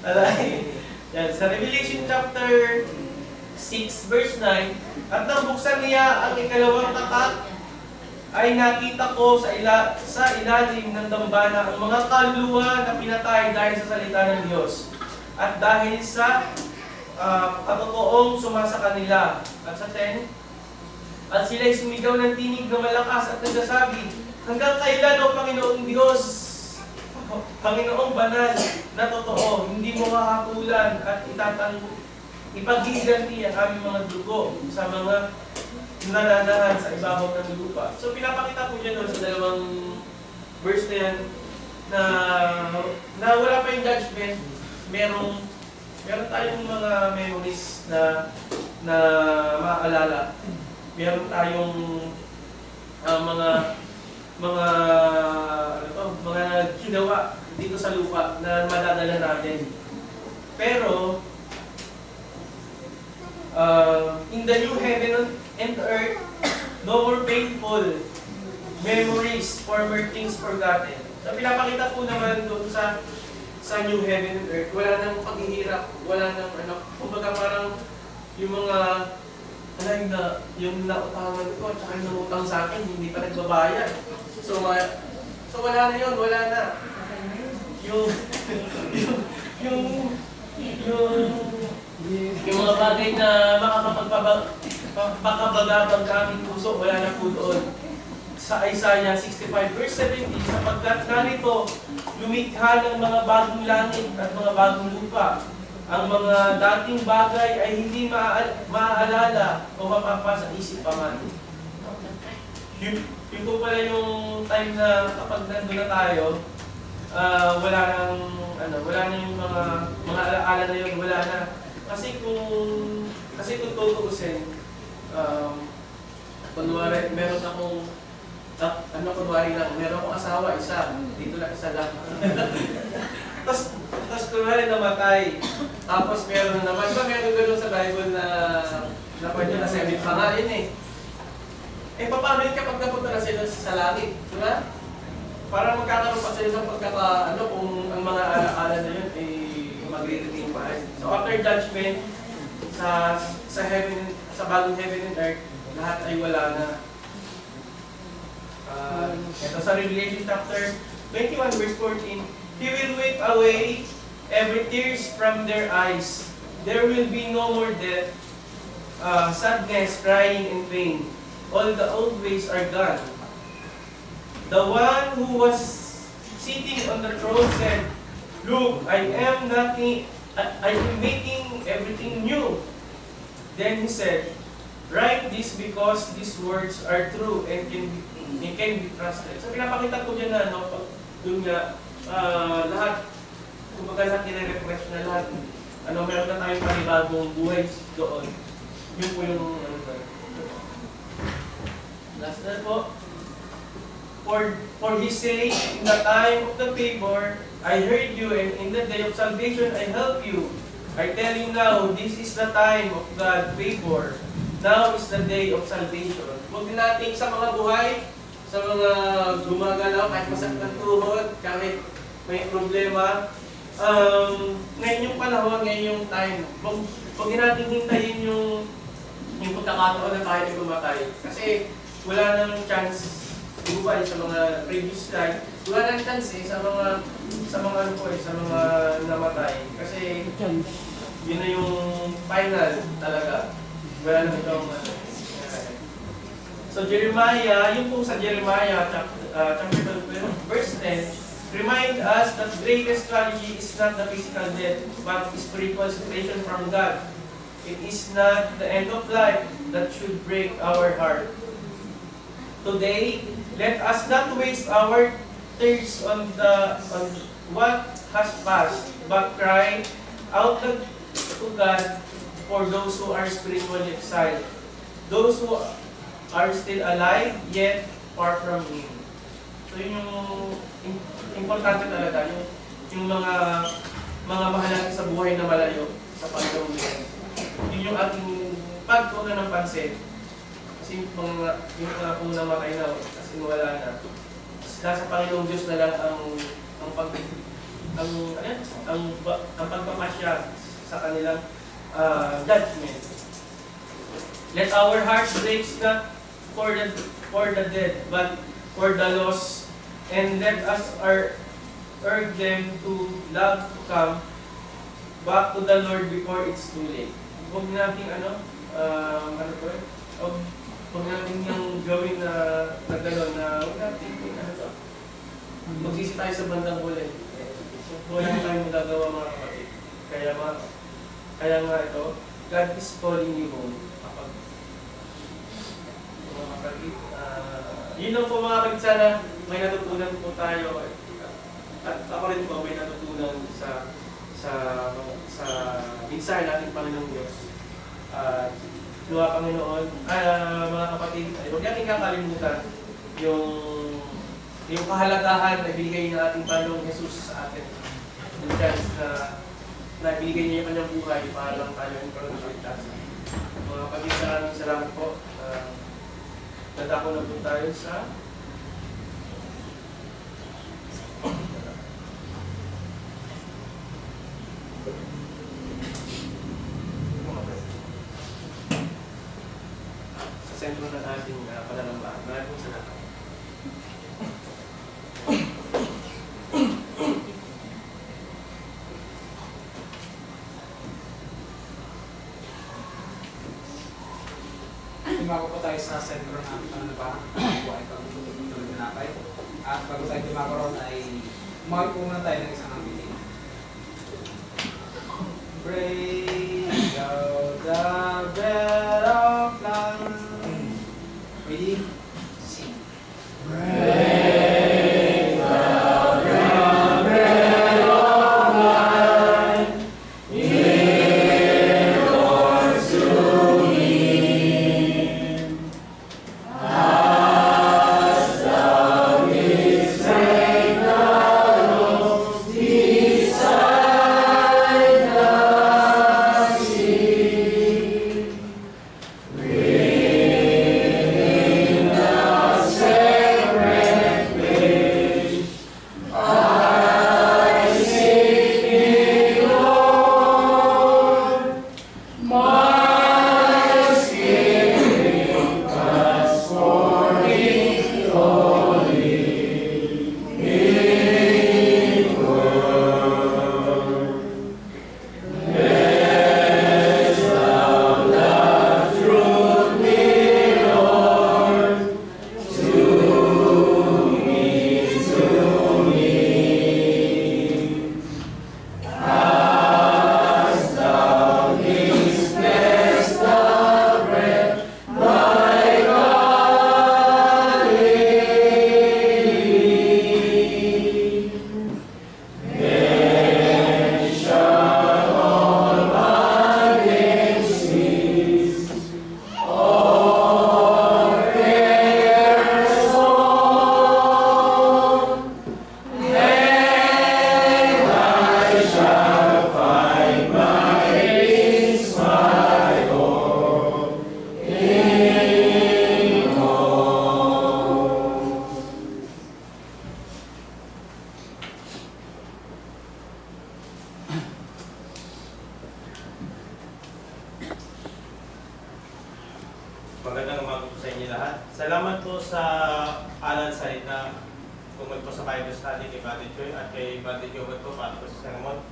Alay. Yan, sa Revelation chapter 6 verse 9, at nang buksan niya ang ikalawang tapat, ay nakita ko sa ilalim ng dambana ang mga kaluluwa na pinatay dahil sa salita ng Diyos at dahil sa katotoong sumasa kanila. At sa 10, at sila'y sumigaw ng tinig na malakas at nagsasabi, hanggang kailan o Panginoong Diyos, Panginoong banal na totoo, hindi mo hahapulan at ipaghiganti ang aming mga dugo sa mga nananahan sa ibabaw ng lupa. So pinapakita po niya doon sa dalawang verse na yan na wala pa yung judgment, meron tayong mga memories na maaalala. Meron tayong mga ginawa dito sa lupa na madadala natin. Pero in the new heaven and earth, no more painful memories, former things forgotten. So pinapakita po naman doon sa new heaven and earth, wala nang paghihirap, wala nang kumbaga parang yung mga yung nautangan ko at saka yung nautang sa akin, hindi pa nagbabayad. So wala na yun, wala na. Yung mga bagay na makakapagpabagabag sa aming puso, wala na po doon. Sa Isaiah 65 verse 70, sapagkat narito, lumikha ng mga bagong langit at mga bagong lupa. Ang mga dating bagay ay hindi maaalala o mapapa sa isip pa man. Yun po pala yung time na kapag nandun na tayo, wala na yung mga alaala na yun, wala na. Kasi kung tutuusin, kunwari, meron akong meron akong asawa, isa, dito lang isa lang. Tapos kunwari namatay, tapos meron naman, meron gano'n sa Bible na pwede na semi pa nga yun eh. Eh paano yun kapag napunta na sila sa langit, di ba? Para magkakaroon pa sila ng kung ang mga alaala na yun ay magre-retain pa rin. So after judgment, sa heaven, sa bagong heaven and earth, lahat ay wala na. Ito sa Revelation chapter 21 verse 14, He will wipe away every tears from their eyes. There will be no more death, sadness, crying, and pain. All the old ways are gone. The one who was sitting on the throne said, "Look, I am making everything new." Then he said, "Write this because these words are true and can be trusted." So pinapakita ko dyan na doon nga lahat, kumbaga lahat nire-refresh na lahat. Meron na tayong panibagong buhay doon. Yun po yung last na po. For his sake, in the time of the favor, I heard you, and in the day of salvation, I help you. I tell you now, this is the time of God's favor. Now is the day of salvation. Huwag din natin sa mga buhay, sa mga gumagalaw, kahit masakit ng tuhod, kahit may problema. Ngayon yung panahon, ngayon yung time. Huwag din natin hintayin yung pagkakataon na tayo ay gumatay. Kasi wala nang chance buhay sa mga previous life. Wala nang chance sa mga namatay. Kasi yun na yung final talaga. Wala nang itong So Jeremiah, yung po sa Jeremiah chapter 12 verse 10, remind us that greatest tragedy is not the physical death, but spiritual separation from God. It is not the end of life that should break our heart. Today, let us not waste our tears on what has passed, but cry out to God for those who are spiritually exiled, those who are still alive yet far from Him. So yun yung importante talaga, yung mga mahal natin sa buhay na malayo sa Panginoon. Yun yung ating pagtuunan ng pansin. Kasi yung mga unang namatay na, kasi wala na. Nasa Panginoong Diyos na lang ang ang pagpapasya sa kanilang judgment. Let our hearts break not for the dead, but for the lost, and let us urge them to love to come back to the Lord before it's too late. Huwag nating huwag natin yung gawin na gano'n na huwag natin magsisi tayo sa bandang huli. Wala tayong magagawa mga kapatid. Kaya nga ito, God is calling you home. Mga kapatid, yun lang po mga kapatid, sana may natutunan po tayo. At ako rin po may natutunan sa mensahe natin Panginoong Diyos. Luha Panginoon, mga kapatid, huwag natin kakalimutan yung kahalagahan na ibigay ng ating Panginoong Jesus sa atin. Yung chance na ibigay niya yung kanyang buhay para lang tayo yung kaligtas. Mga kapatid, salamat po. Nadako na po tayo sa sentro ng ating pananambahan. Maraming salamat. Tumako po tayo sa sentro ng ating pananambahan. Buhay pagtutulog na natin. At bago tayo tumako ron ay umawit po muna tayo ng isang ambitin. Break out the bread of life. Ready? Sing. Break the bread of life, give yours to me. As thou didst break the loaves beside the sea, bring the sacred place. I seek thee, Lord, my spirit thirsts for thee, holy in word. Bless thou the truth, me, Lord, to me. As thou didst bless the bread, my God, then shall all my days cease. All fears gone, then I shall find my peace, my home in home. Magandang umaga po sa inyo lahat. Salamat po sa alan salita tungkol po sa Bible study kay Brother Joy at kay Brother Jobert po para po sa sermon.